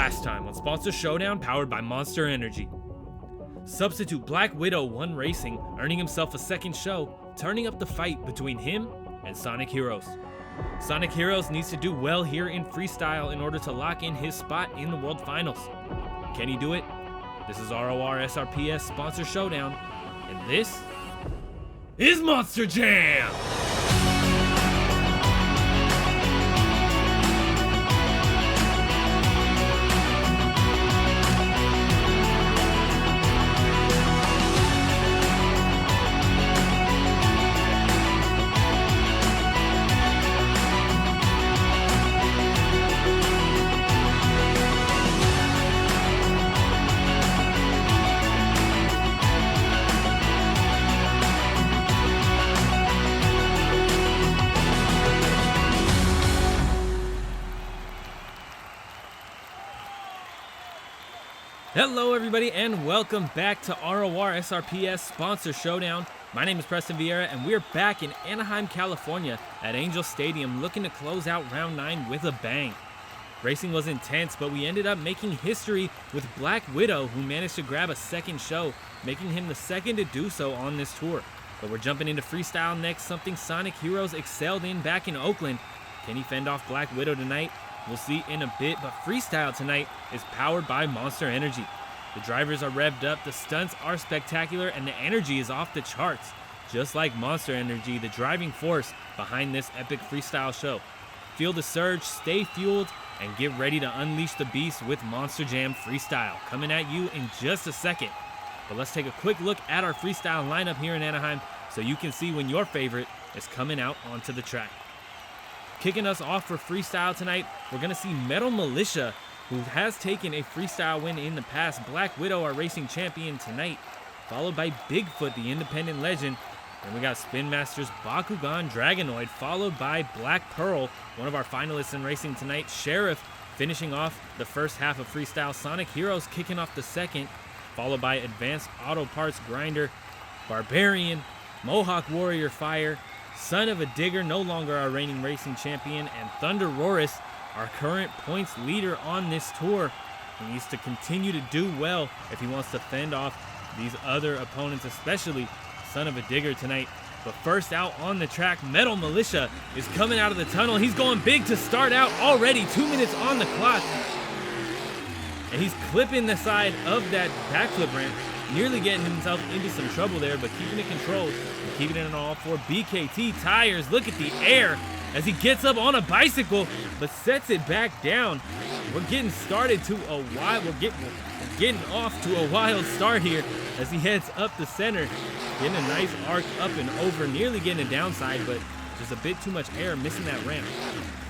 last time on Sponsor Showdown powered by Monster Energy. Substitute Black Widow won racing, earning himself a second show, turning up the fight between him and Sonic Heroes. Sonic Heroes needs to do well here in Freestyle in order to lock in his spot in the World Finals. Can he do it? This is Rorsrps Sponsor Showdown, and this is Monster Jam! Hello everybody and welcome back to Rorsrps Sponsor Showdown. My name is Preston Vieira and we're back in Anaheim, California at Angel Stadium looking to close out round 9 with a bang. Racing was intense, but we ended up making history with Black Widow, who managed to grab a second show, making him the second to do so on this tour. But we're jumping into Freestyle next, something Sonic Heroes excelled in back in Oakland. Can he fend off Black Widow tonight? We'll see in a bit, but Freestyle tonight is powered by Monster Energy. The drivers are revved up, the stunts are spectacular, and the energy is off the charts. Just like Monster Energy, the driving force behind this epic freestyle show. Feel the surge, stay fueled, and get ready to unleash the beast with Monster Jam Freestyle. Coming at you in just a second. But let's take a quick look at our freestyle lineup here in Anaheim so you can see when your favorite is coming out onto the track. Kicking us off for freestyle tonight, we're going to see Militia, who has taken a freestyle win in the past. Black Widow, our racing champion tonight, followed by Bigfoot, the independent legend. And we got Spin Master's Bakugan Dragonoid, followed by Black Pearl, one of our finalists in racing tonight. Sheriff finishing off the first half of freestyle. Sonic Heroes kicking off the second, followed by Advanced Auto Parts Grinder, Barbarian, Mohawk Warrior Fire, Son of a Digger, no longer our reigning racing champion, and Rorsrps, our current points leader on this tour. He needs to continue to do well if he wants to fend off these other opponents, especially Son of a Digger tonight. But first out on the track, Militia is coming out of the tunnel. He's going big to start out already, 2 minutes on the clock. And he's clipping the side of that backflip ramp, nearly getting himself into some trouble there, but keeping it controlled and keeping it on all four. BKT tires, look at the air as he gets up on a bicycle, but sets it back down. We're getting started to a wild, we're getting off to a wild start here as he heads up the center, getting a nice arc up and over, nearly getting a downside, but just a bit too much air, missing that ramp.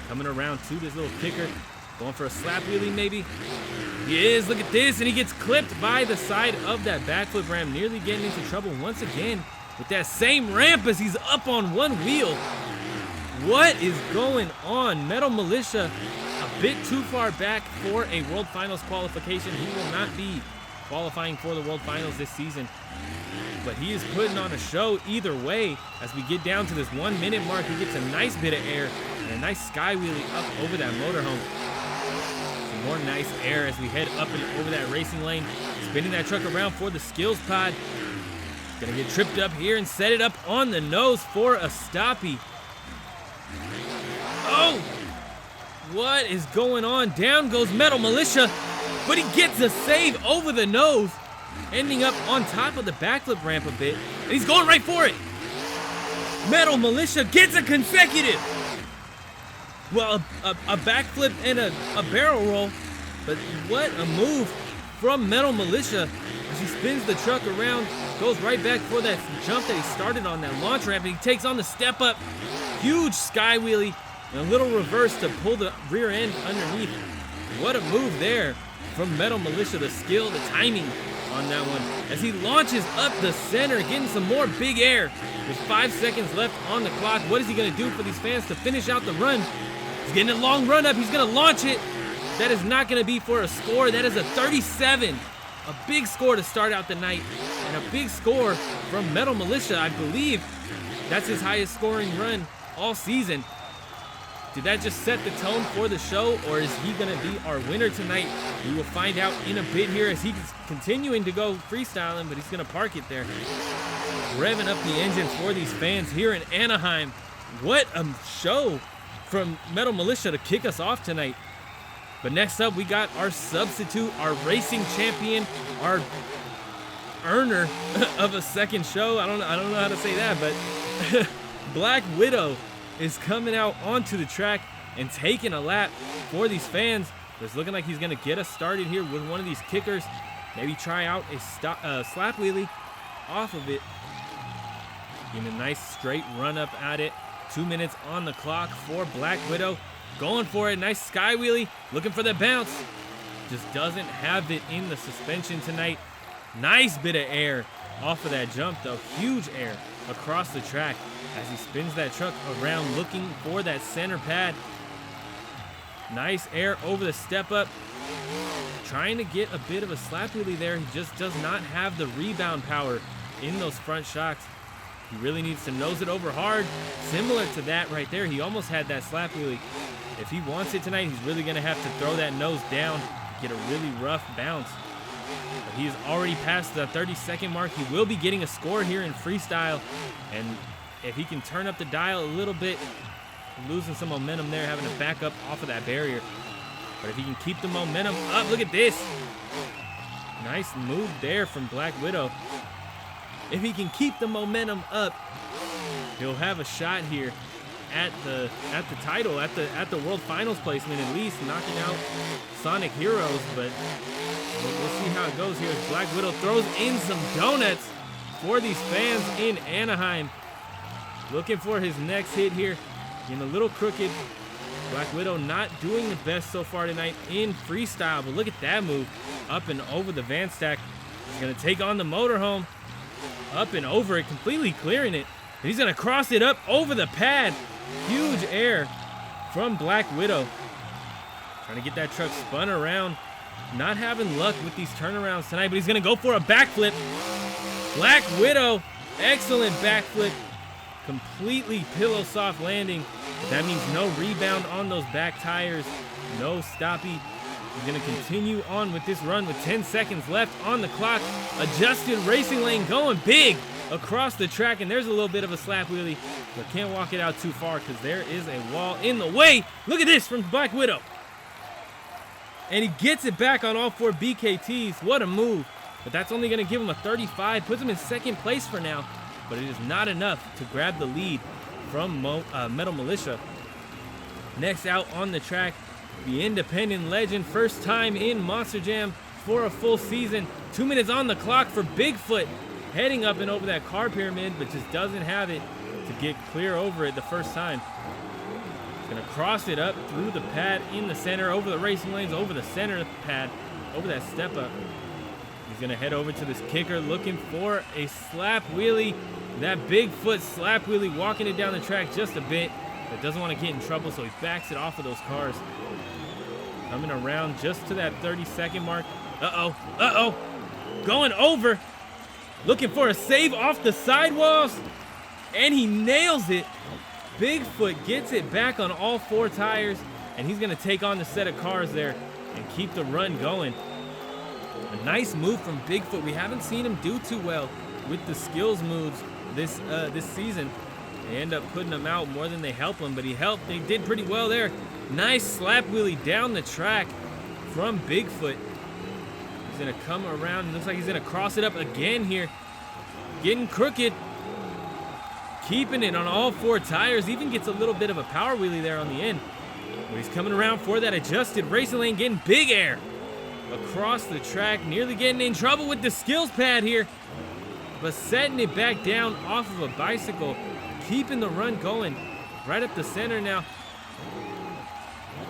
Coming around to this little kicker, going for a slap wheelie maybe. He is, look at this, and he gets clipped by the side of that backflip ramp, nearly getting into trouble once again with that same ramp as he's up on one wheel. What is going on? Militia a bit too far back for a World Finals qualification. He will not be qualifying for the World Finals this season, but he is putting on a show either way. As we get down to this 1 minute mark, he gets a nice bit of air and a nice sky wheelie up over that motorhome. Some more nice air as we head up and over that racing lane, spinning that truck around for the skills pod. Gonna get tripped up here and set it up on the nose for a stoppie. Oh! What is going on? Down goes Militia, but he gets a save over the nose, ending up on top of the backflip ramp a bit, and he's going right for it. Militia gets a consecutive. Well, a backflip and a barrel roll, but what a move from Militia as he spins the truck around, goes right back for that jump that he started on that launch ramp, and he takes on the step up, huge sky wheelie, and a little reverse to pull the rear end underneath. What a move there from Militia, the skill, the timing on that one. As he launches up the center, getting some more big air. With 5 seconds left on the clock, what is he gonna do for these fans to finish out the run? He's getting a long run up, he's gonna launch it. That is not gonna be for a score, that is a 37. A big score to start out the night, and a big score from Militia. I believe that's his highest scoring run all season. Did that just set the tone for the show, or is he going to be our winner tonight? We will find out in a bit here as he's continuing to go freestyling, but he's going to park it there. Revving up the engine for these fans here in Anaheim. What a show from Metal Militia to kick us off tonight. But next up, we got our substitute, our racing champion, our earner of a second show. I don't know how to say that, but Black Widow is coming out onto the track and taking a lap for these fans. It's looking like he's going to get us started here with one of these kickers. Maybe try out a slap wheelie off of it. Getting a nice straight run up at it. 2 minutes on the clock for Black Widow. Going for it. Nice sky wheelie. Looking for the bounce. Just doesn't have it in the suspension tonight. Nice bit of air off of that jump, though. Huge air across the track as he spins that truck around looking for that center pad. Nice air over the step up. Trying to get a bit of a slap wheelie there. He just does not have the rebound power in those front shocks. He really needs to nose it over hard. Similar to that right there. He almost had that slap wheelie. If he wants it tonight, he's really going to have to throw that nose down, get a really rough bounce. But he's already past the 30-second mark. He will be getting a score here in freestyle. And if he can turn up the dial a little bit, losing some momentum there, having to back up off of that barrier. But if he can keep the momentum up, look at this. Nice move there from Black Widow. If he can keep the momentum up, he'll have a shot here at the title, at the World Finals placement, at least knocking out Sonic Heroes. But we'll see how it goes here as Black Widow throws in some donuts for these fans in Anaheim. Looking for his next hit here. Getting a little crooked. Black Widow not doing the best so far tonight in freestyle, but look at that move. Up and over the van stack. He's going to take on the motorhome. Up and over it, completely clearing it. And he's going to cross it up over the pad. Huge air from Black Widow. Trying to get that truck spun around. Not having luck with these turnarounds tonight, but he's going to go for a backflip. Black Widow, excellent backflip. Completely pillow soft landing. But that means no rebound on those back tires. No stoppy. He's going to continue on with this run with 10 seconds left on the clock. Adjusted racing lane going big across the track. And there's a little bit of a slap wheelie. But can't walk it out too far because there is a wall in the way. Look at this from Black Widow. And he gets it back on all 4 BKTs. What a move. But that's only going to give him a 35. Puts him in second place for now. But it is not enough to grab the lead from Metal Militia. Next out on the track, the independent legend, first time in Monster Jam for a full season. 2 minutes on the clock for Bigfoot, heading up and over that car pyramid, but just doesn't have it to get clear over it the first time. He's gonna cross it up through the pad in the center, over the racing lanes, over the center pad, over that step up. He's gonna head over to this kicker, looking for a slap wheelie. That Bigfoot slap wheelie, walking it down the track just a bit, but doesn't want to get in trouble, so he backs it off of those cars. Coming around just to that 30-second mark. Uh-oh. Going over. Looking for a save off the sidewalls. And he nails it. Bigfoot gets it back on all 4 tires, and he's going to take on the set of cars there and keep the run going. A nice move from Bigfoot. We haven't seen him do too well with the skills moves this season. They end up putting him out more than they help him, but he helped. They did pretty well there. Nice slap wheelie down the track from Bigfoot. He's going to come around. It looks like he's going to cross it up again here. Getting crooked. Keeping it on all 4 tires. Even gets a little bit of a power wheelie there on the end. But he's coming around for that adjusted racing lane, getting big air across the track. Nearly getting in trouble with the skills pad here, but setting it back down off of a bicycle. Keeping the run going right up the center now.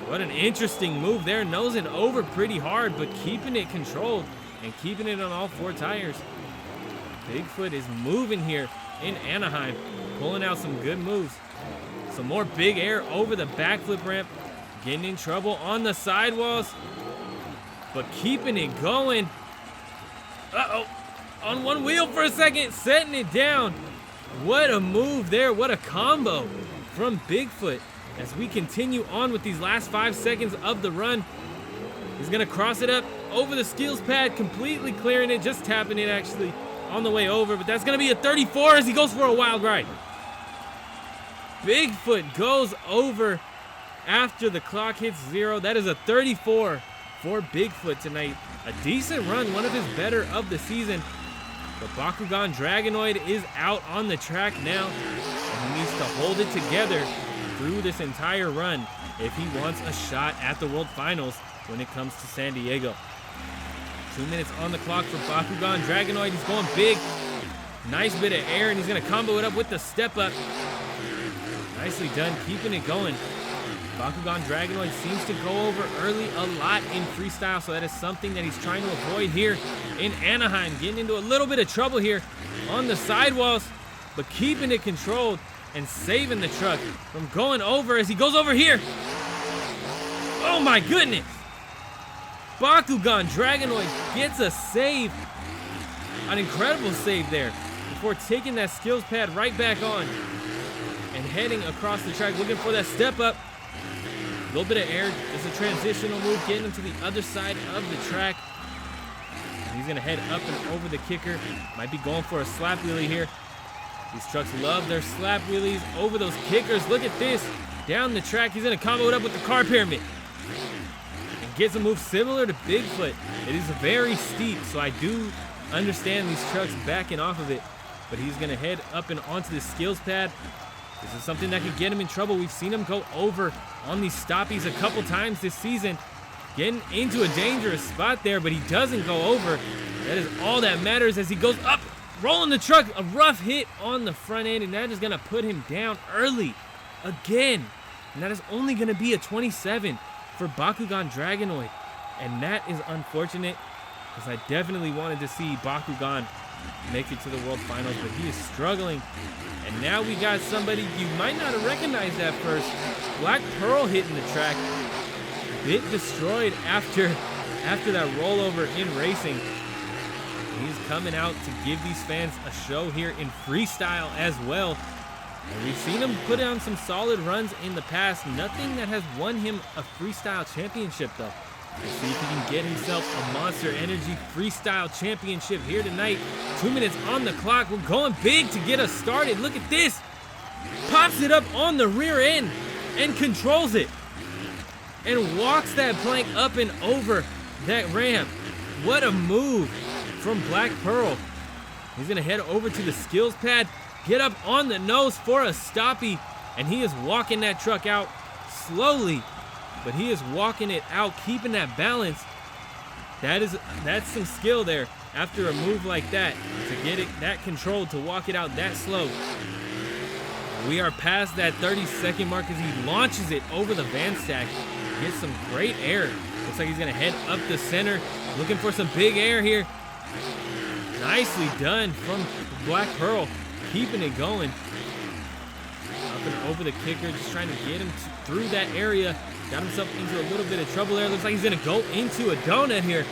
What an interesting move there. Nosing over pretty hard, but keeping it controlled and keeping it on all 4 tires. Bigfoot is moving here in Anaheim, pulling out some good moves. Some more big air over the backflip ramp. Getting in trouble on the sidewalls, but keeping it going. Uh-oh. On one wheel for a second, setting it down. What a move there. What a combo from Bigfoot. as we continue on with these last 5 seconds of the run. He's gonna cross it up over the skills pad, completely clearing it, just tapping it actually on the way over, but that's gonna be a 34 as he goes for a wild ride. Bigfoot goes over after the clock hits 0. That is a 34 for Bigfoot tonight. A decent run, one of his better of the season. But Bakugan Dragonoid is out on the track now, and he needs to hold it together through this entire run if he wants a shot at the World Finals when it comes to San Diego. 2 minutes on the clock for Bakugan Dragonoid. He's going big. Nice bit of air, and he's going to combo it up with the step up. Nicely done, keeping it going. Bakugan Dragonoid seems to go over early a lot in freestyle, so that is something that he's trying to avoid here in Anaheim. Getting into a little bit of trouble here on the sidewalls, but keeping it controlled and saving the truck from going over as he goes over here. Oh my goodness! Bakugan Dragonoid gets a save. An incredible save there before taking that skills pad right back on and heading across the track looking for that step up. A little bit of air, just a transitional move, getting him to the other side of the track. And he's gonna head up and over the kicker. Might be going for a slap wheelie here. These trucks love their slap wheelies over those kickers. Look at this, down the track. He's gonna combo it up with the car pyramid. And gets a move similar to Bigfoot. It is very steep, so I do understand these trucks backing off of it. But he's gonna head up and onto the skills pad. This is something that could get him in trouble. We've seen him go over on these stoppies a couple times this season, getting into a dangerous spot there, but he doesn't go over. That is all that matters as he goes up, rolling the truck. A rough hit on the front end, and that is gonna put him down early again. And that is only gonna be a 27 for Bakugan Dragonoid. And that is unfortunate, because I definitely wanted to see Bakugan make it to the World Finals, but he is struggling. And now we got somebody you might not have recognized at first. Black Pearl hitting the track. Bit destroyed after that rollover in racing. He's coming out to give these fans a show here in freestyle as well. And we've seen him put on some solid runs in the past. Nothing that has won him a freestyle championship though. We'll see if he can get himself a Monster Energy Freestyle Championship here tonight. 2 minutes on the clock. We're going big to get us started. Look at this. Pops it up on the rear end and controls it. And walks that plank up and over that ramp. What a move from Black Pearl. He's going to head over to the skills pad, get up on the nose for a stoppie, and he is walking that truck out slowly. But he is walking it out, keeping that balance. That's some skill there after a move like that, to get it that controlled, to walk it out that slow. We are past that 30-second mark as he launches it over the van stack. Gets some great air. Looks like he's gonna head up the center, looking for some big air here. Nicely done from Black Pearl, keeping it going. Up and over the kicker, just trying to get him through that area. Got himself into a little bit of trouble there. Looks like he's gonna go into a donut here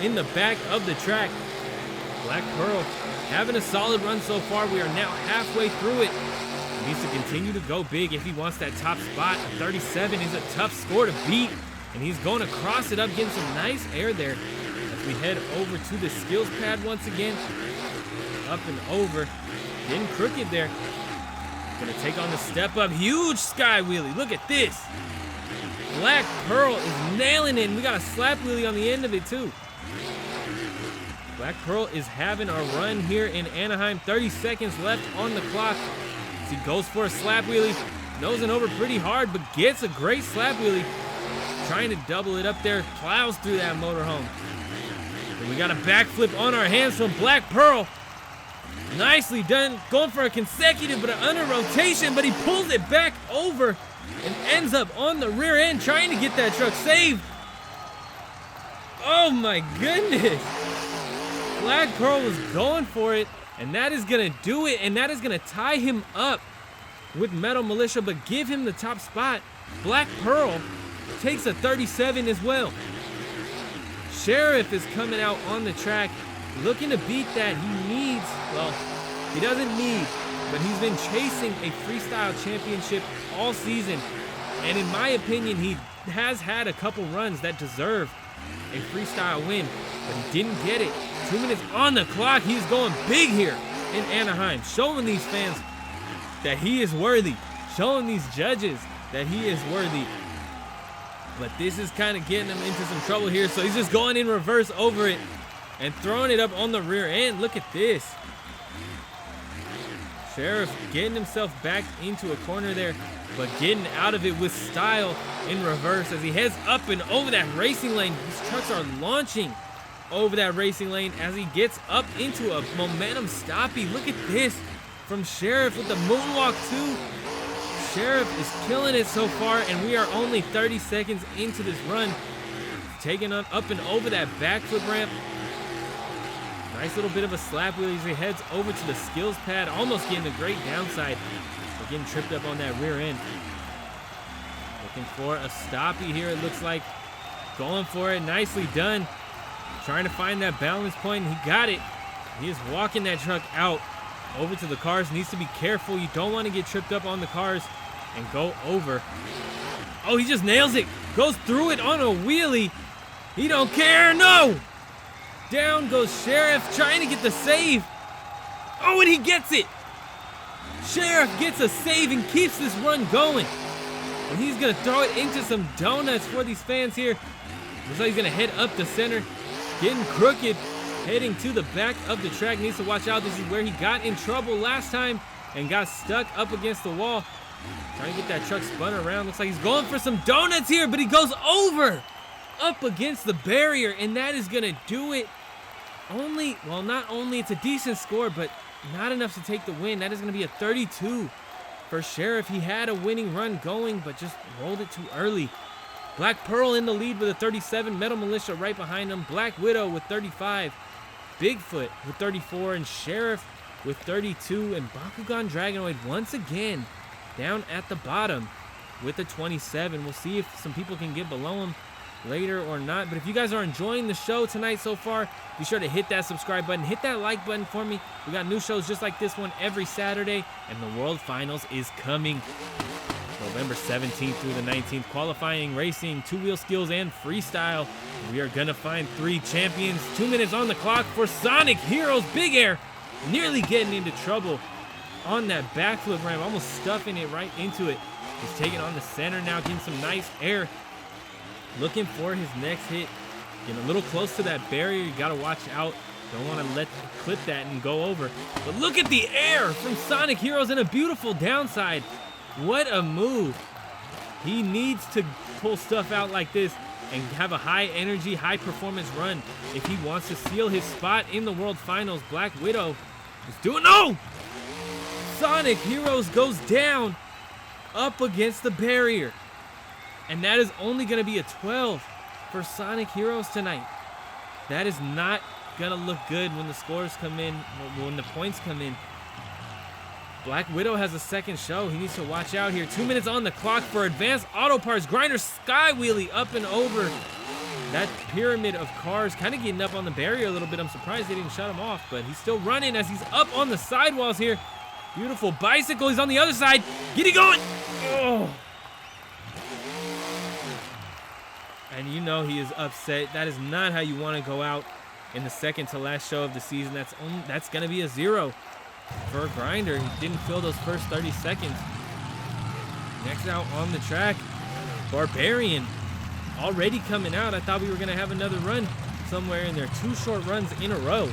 in the back of the track. Black Pearl having a solid run so far. We are now halfway through it. He needs to continue to go big if he wants that top spot. A 37 is a tough score to beat, and he's going to cross it up, getting some nice air there as we head over to the skills pad once again. Up and over, getting crooked there. Gonna take on the step up, huge sky wheelie. Look at this. Black Pearl is nailing it, and we got a slap wheelie on the end of it too. Black Pearl is having a run here in Anaheim. 30 seconds left on the clock. As he goes for a slap wheelie, nosing over pretty hard, but gets a great slap wheelie. Trying to double it up there, plows through that motorhome. And we got a backflip on our hands from Black Pearl. Nicely done, going for a consecutive, but an under rotation, but he pulls it back over and ends up on the rear end trying to get that truck saved. Oh my goodness. Black Pearl was going for it, and that is going to do it, and that is going to tie him up with Metal Militia, but give him the top spot. Black Pearl takes a 37 as well. Sheriff is coming out on the track, looking to beat that. He needs, well, he doesn't need, but he's been chasing a freestyle championship all season. And in my opinion, he has had a couple runs that deserve a freestyle win, but he didn't get it. 2 minutes on the clock. He's going big here in Anaheim, showing these fans that he is worthy, showing these judges that he is worthy. But this is kind of getting him into some trouble here, so he's just going in reverse over it and throwing it up on the rear end. Look at this. Sheriff getting himself back into a corner there, but getting out of it with style in reverse as he heads up and over that racing lane. These trucks are launching over that racing lane as he gets up into a momentum stoppie. Look at this from Sheriff with the moonwalk too. Sheriff is killing it so far, and we are only 30 seconds into this run. Taking on up and over that backflip ramp. Nice little bit of a slap wheel as he heads over to the skills pad, almost getting a great downside, but getting tripped up on that rear end. Looking for a stoppie here, it looks like. Going for it, nicely done. Trying to find that balance point, and he got it. He is walking that truck out over to the cars. Needs to be careful. You don't want to get tripped up on the cars and go over. Oh, he just nails it. Goes through it on a wheelie. He don't care, no! Down goes Sheriff, trying to get the save. Oh, and he gets it. Sheriff gets a save and keeps this run going. And he's gonna throw it into some donuts for these fans here. Looks like he's gonna head up the center, getting crooked, heading to the back of the track. Needs to watch out. This is where he got in trouble last time and got stuck up against the wall. Trying to get that truck spun around. Looks like he's going for some donuts here, but he goes over up against the barrier, and that is gonna do it. Not only it's a decent score, but not enough to take the win. That is gonna be a 32 for Sheriff. He had a winning run going, but just rolled it too early. Black Pearl in the lead with a 37, Metal Militia right behind him, Black Widow with 35, Bigfoot with 34, and Sheriff with 32, and Bakugan Dragonoid once again down at the bottom with a 27. We'll see if some people can get below him later or not. But if you guys are enjoying the show tonight so far, be sure to hit that subscribe button, hit that like button for me. We got new shows just like this one every Saturday, and the World Finals is coming November 17th through the 19th. Qualifying, racing, two-wheel skills, and freestyle. We are gonna find 3 champions. 2 minutes on the clock for Sonic Heroes. Big air, nearly getting into trouble on that backflip ramp, almost stuffing it right into it. He's taking on the center now, getting some nice air. Looking for his next hit. Getting a little close to that barrier. You gotta watch out. Don't want to clip that and go over. But look at the air from Sonic Heroes and a beautiful downside. What a move. He needs to pull stuff out like this and have a high energy, high performance run if he wants to seal his spot in the World Finals. Black Widow is doing, no! Sonic Heroes goes down up against the barrier. And that is only going to be a 12 for Sonic Heroes tonight. That is not going to look good when the scores come in, when the points come in. Black Widow has a second show. He needs to watch out here. 2 minutes on the clock for Advanced Auto Parts. Grinder sky wheelie up and over that pyramid of cars. Kind of getting up on the barrier a little bit. I'm surprised they didn't shut him off, but he's still running as he's up on the sidewalls here. Beautiful bicycle. He's on the other side. Get it going. Oh. And you know he is upset. That is not how you want to go out in the second to last show of the season. That's going to be a 0 for Grinder. He didn't fill those first 30 seconds. Next out on the track, Barbarian already coming out. I thought we were going to have another run somewhere in there. 2 short runs in a row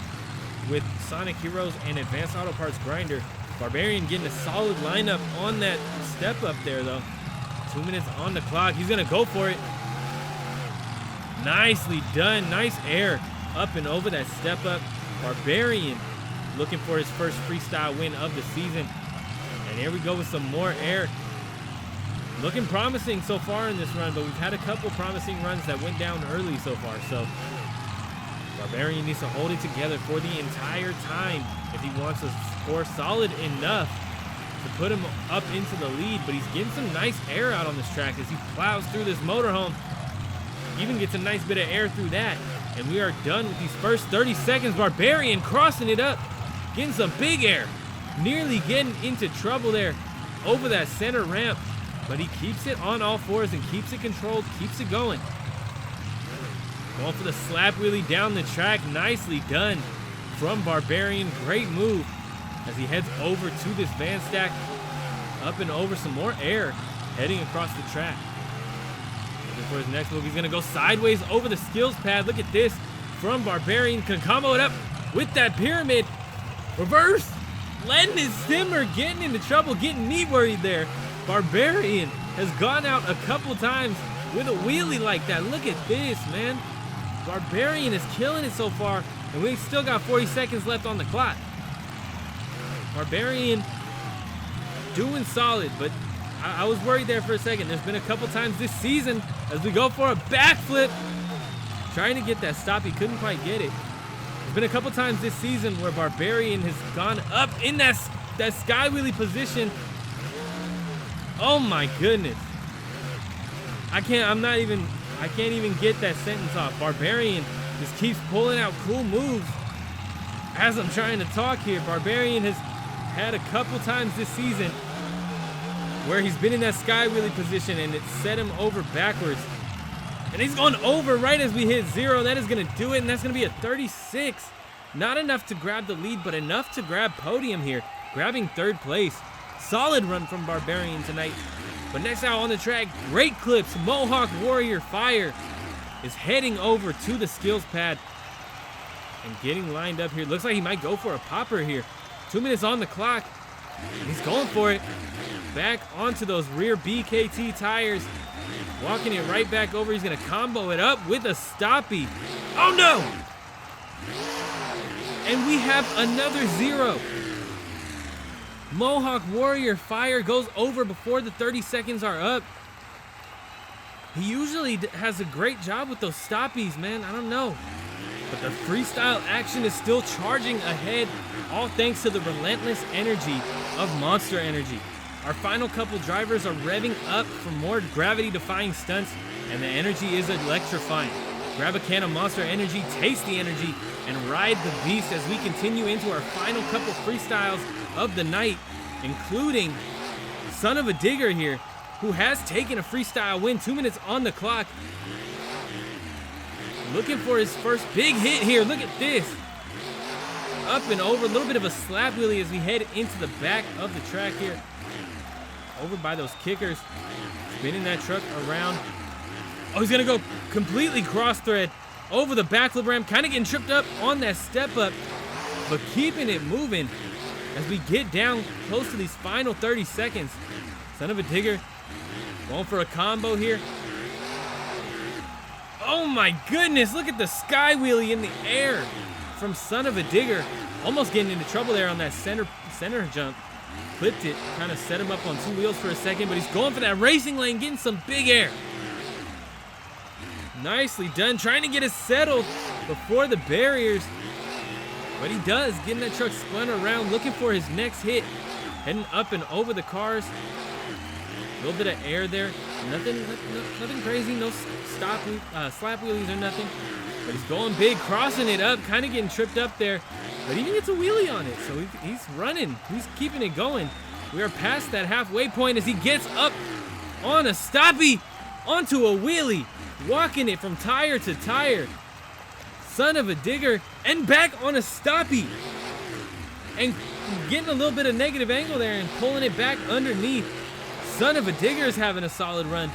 with Sonic Heroes and Advanced Auto Parts Grinder. Barbarian getting a solid lineup on that step up there though. 2 minutes on the clock. He's going to go for it. Nicely done. Nice air up and over that step up. Barbarian looking for his first freestyle win of the season. And here we go with some more air. Looking promising so far in this run, but we've had a couple promising runs that went down early so far. So Barbarian needs to hold it together for the entire time if he wants to score solid enough to put him up into the lead. But he's getting some nice air out on this track as he plows through this motorhome. Even gets a nice bit of air through that. And we are done with these first 30 seconds. Barbarian crossing it up, getting some big air. Nearly getting into trouble there over that center ramp. but he keeps it on all fours and keeps it controlled, keeps it going. Going for the slap wheelie down the track. Nicely done from Barbarian. Great move as he heads over to this van stack. Up and over, some more air heading across the track. Looking for his next move. He's going to go sideways over the skills pad. Look at this from Barbarian. Can combo it up with that pyramid. Reverse. Letting his simmer, getting into trouble, getting knee worried there. Barbarian has gone out a couple times with a wheelie like that. Look at this, man. Barbarian is killing it so far, and we still got 40 seconds left on the clock. Barbarian doing solid, but I was worried there for a second. There's been a couple times this season as we go for a backflip. Trying to get that stop, he couldn't quite get it. There's been a couple times this season where Barbarian has gone up in that sky wheelie position. Oh my goodness. I can't even get that sentence off. Barbarian just keeps pulling out cool moves as I'm trying to talk here. Barbarian has had a couple times this season where he's been in that sky wheelie position and it set him over backwards. And he's going over right as we hit 0. That is going to do it, and that's going to be a 36. Not enough to grab the lead, but enough to grab podium here. Grabbing 3rd place. Solid run from Barbarian tonight. But next out on the track, great clips. Mohawk Warrior Fire is heading over to the skills pad and getting lined up here. Looks like he might go for a popper here. 2 minutes on the clock. He's going for it. Back onto those rear BKT tires. Walking it right back over. He's going to combo it up with a stoppie. Oh no! And we have another 0. Mohawk Warrior Fire goes over before the 30 seconds are up. He usually has a great job with those stoppies, man. I don't know. But the freestyle action is still charging ahead, all thanks to the relentless energy of Monster Energy. Our final couple drivers are revving up for more gravity-defying stunts, and the energy is electrifying. Grab a can of Monster Energy, taste the energy, and ride the beast as we continue into our final couple freestyles of the night, including Son of a Digger here, who has taken a freestyle win. 2 minutes on the clock. Looking for his first big hit here. Look at this. Up and over, a little bit of a slap wheelie as we head into the back of the track here. Over by those kickers. Spinning that truck around. Oh, he's going to go completely cross thread over the backflip ramp. Kind of getting tripped up on that step up, but keeping it moving as we get down close to these final 30 seconds. Son of a Digger going for a combo here. Oh my goodness, look at the sky wheelie in the air from Son of a Digger. Almost getting into trouble there on that center jump. Clipped it, kind of set him up on 2 wheels for a second, but he's going for that racing lane, getting some big air. Nicely done, trying to get it settled before the barriers. But he does, getting that truck spun around, looking for his next hit. Heading up and over the cars. A little bit of air there. Nothing crazy, no slap wheelies or nothing. But he's going big, crossing it up, kind of getting tripped up there. But he even gets a wheelie on it, so he's running. He's keeping it going. We are past that halfway point as he gets up on a stoppie, onto a wheelie, walking it from tire to tire. Son of a Digger, and back on a stoppie. And getting a little bit of negative angle there and pulling it back underneath. Son of a Digger is having a solid run.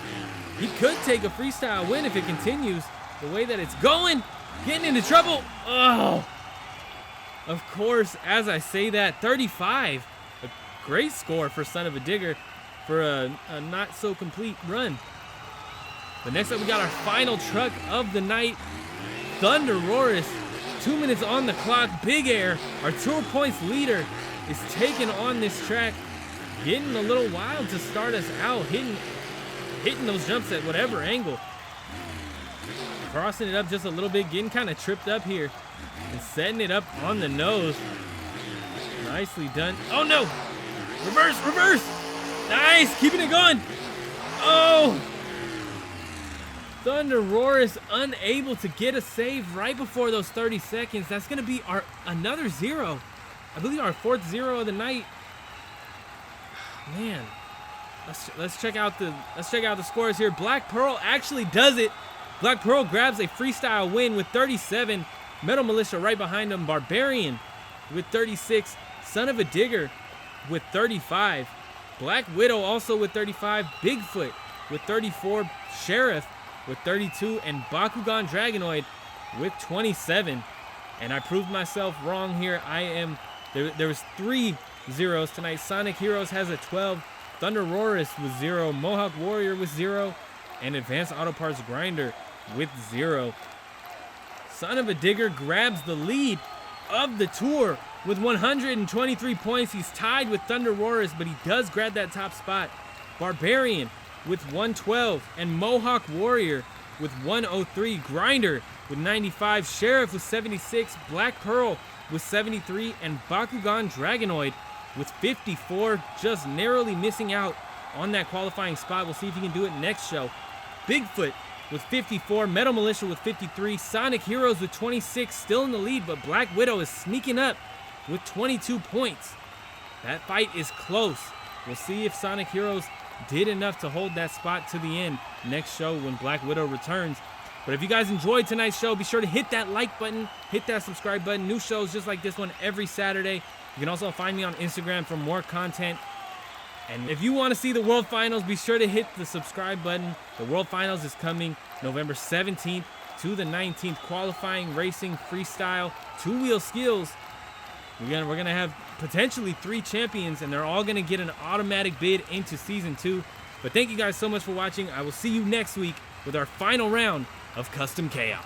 He could take a freestyle win if it continues the way that it's going. Getting into trouble. Oh, of course, as I say that, 35. A great score for Son of a Digger for a not so complete run. But next up, we got our final truck of the night, Thunder Rorsrps. 2 minutes on the clock, big air. Our 2 points leader is taking on this track, getting a little wild to start us out, hitting those jumps at whatever angle. Crossing it up just a little bit, getting kind of tripped up here, and setting it up on the nose. Nicely done. Oh no! Reverse! Nice, keeping it going. Oh! Thunder Rorsrps unable to get a save right before those 30 seconds. That's going to be our another 0. I believe our 4th 0 of the night. Man, Let's check out the scores here. Black Pearl actually does it. Black Pearl grabs a freestyle win with 37. Metal Militia right behind him. Barbarian with 36. Son of a Digger with 35. Black Widow also with 35. Bigfoot with 34. Sheriff with 32. And Bakugan Dragonoid with 27. And I proved myself wrong here. There was 3 zeros tonight. Sonic Heroes has a 12. Thunder Rorsrps with 0. Mohawk Warrior with 0. And Advanced Auto Parts Grinder with 0. Son of a Digger grabs the lead of the tour with 123 points. He's tied with Thunder Rorsrps, but he does grab that top spot. Barbarian with 112 and Mohawk Warrior with 103. Grinder with 95. Sheriff with 76. Black Pearl with 73. And Bakugan Dragonoid with 54, just narrowly missing out on that qualifying spot. We'll see if he can do it next show. Bigfoot with 54, Metal Militia with 53, Sonic Heroes with 26, still in the lead, but Black Widow is sneaking up with 22 points. That fight is close. We'll see if Sonic Heroes did enough to hold that spot to the end next show when Black Widow returns. But if you guys enjoyed tonight's show, be sure to hit that like button, hit that subscribe button. New shows just like this one every Saturday. You can also find me on Instagram for more content. And if you want to see the World Finals, be sure to hit the subscribe button. The World Finals is coming November 17th to the 19th. Qualifying, racing, freestyle, two-wheel skills. We're gonna have potentially 3 champions, and they're all gonna get an automatic bid into Season 2. But thank you guys so much for watching. I will see you next week with our final round of Custom Chaos.